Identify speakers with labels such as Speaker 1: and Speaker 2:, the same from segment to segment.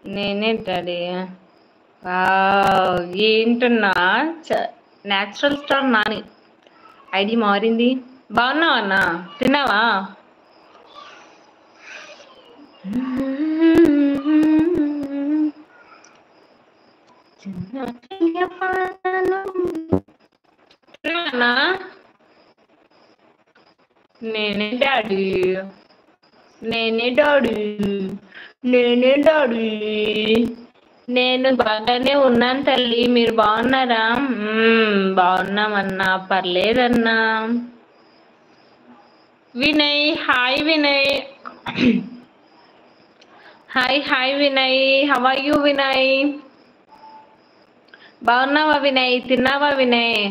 Speaker 1: నేనే డాడీ. ఏంటన్నా natural star Nani ID మారింది. బాగున్నావా అన్నా? తిన్నావా? తిన్నావా? నేనే డాడీ. నేనే డాడీ. నేనే డాడీ. నేను బాగానే ఉన్నాను తల్లి. మీరు బాగున్నారా? బాగున్నామన్నా. పర్లేదన్నా. Vinay hi Vinay. Hi Vinay. How are you Vinay? బాగున్నావా వినయ్? తిన్నావా Vinay?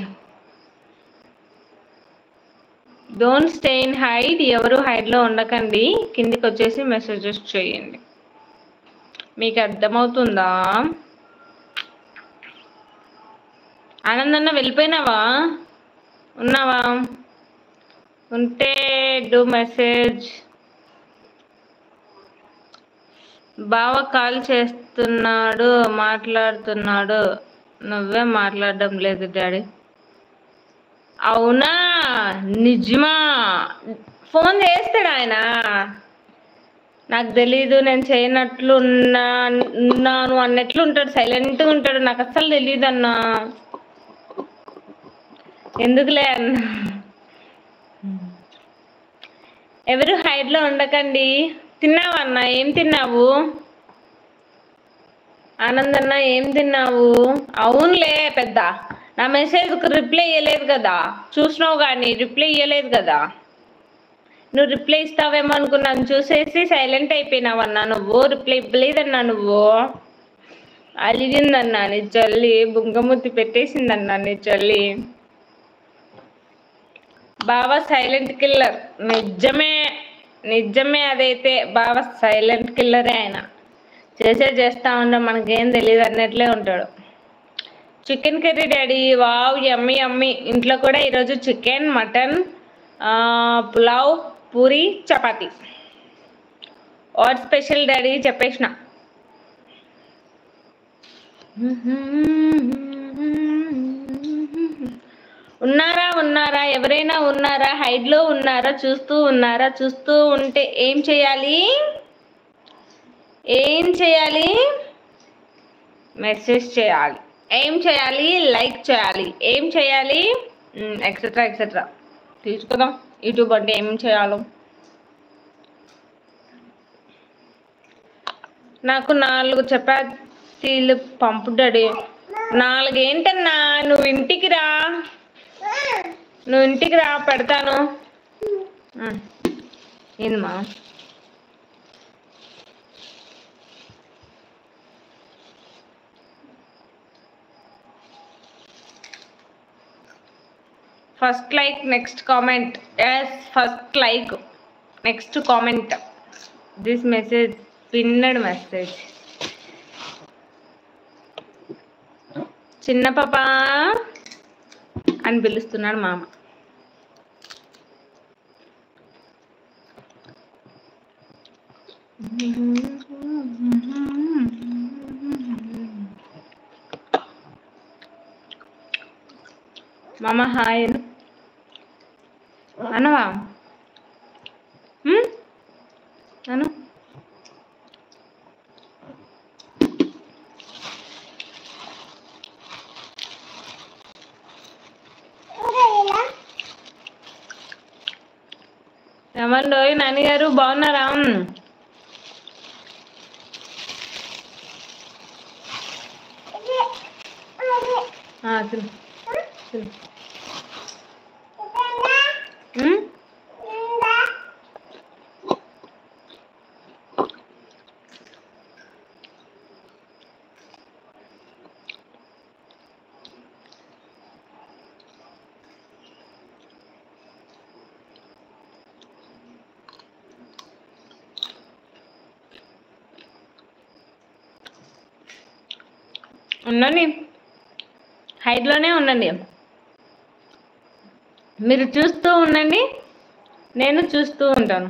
Speaker 1: Don't stay in hide. ఎవరు హైడ్లో ఉండకండి. కిందికి వచ్చేసి మెసేజెస్ చేయండి. మీకు అర్థమవుతుందా? ఆనందన్న వెళ్ళిపోయినావా? ఉన్నావా? ఉంటే డూ మెసేజ్. బావ కాల్ చేస్తున్నాడు, మాట్లాడుతున్నాడు. నువ్వే మాట్లాడడం లేదు డాడీ. అవునా? నిజమా? ఫోన్ చేస్తాడు ఆయన. నాకు తెలీదు. నేను చేయనట్లు ఉన్నాను అన్నట్లు ఉంటాడు. సైలెంట్గా ఉంటాడు. నాకు అస్సలు తెలియదు అన్నా. ఎందుకులే అన్న. ఎవరు హైడ్లో ఉండకండి. తిన్నావా అన్న? ఏం తిన్నావు? ఆనందన్న ఏం తిన్నావు? అవునులే పెద్ద. నా మెసేజ్కి రిప్లై ఇవ్వలేదు కదా. చూసినావు కానీ రిప్లై ఇవ్వలేదు కదా. నువ్వు రిప్లై ఇస్తావేమో అనుకున్నాను. చూసేసి సైలెంట్ అయిపోయినావన్నా. నువ్వు రిప్లై ఇవ్వలేదన్నా. నువ్వు అలిగిందన్నా నీ చల్లి. బుంగముత్తి పెట్టేసిందన్నా నీ చల్లి. బావ సైలెంట్ కిల్లర్. నిజమే. నిజమే అదైతే. బావ సైలెంట్ కిల్లరే. ఆయన చేస్తా ఉంటాం. మనకేం తెలియదు అన్నట్లే ఉంటాడు. Chicken curry daddy. వావ్ యమ్మీ యమ్మీ. ఇంట్లో కూడా ఈరోజు chicken, mutton, pulao, puri, chapati. What special daddy? చెప్పేసిన. ఉన్నారా? ఎవరైనా ఉన్నారా? హైడ్లో ఉన్నారా? చూస్తూ ఉన్నారా? చూస్తూ ఉంటే ఏం చేయాలి? మెసేజ్ చేయాలి. ఏం చేయాలి? లైక్ చేయాలి. ఏం చేయాలి? ఎక్సెట్రా తీసుకుందాం. యూట్యూబ్ అంటే ఏం చేయాలో. నాకు 4 చపాతీలు పంపు డాడీ. 4 ఏంటన్నా? నువ్వు ఇంటికి రా. పెడతాను. ఏందమ్మా? First like next comment. Yes first like next comment. This message pinned message. చిన్న పాప అని పిలుస్తున్నాడు మామ. మామ హాయ్ అనవా? అను. ఏమండోయ్ నాన్నగారు బాగున్నారా? ఉండండి. హైడ్లోనే ఉండండి. మీరు చూస్తూ ఉండండి. నేను చూస్తూ ఉంటాను.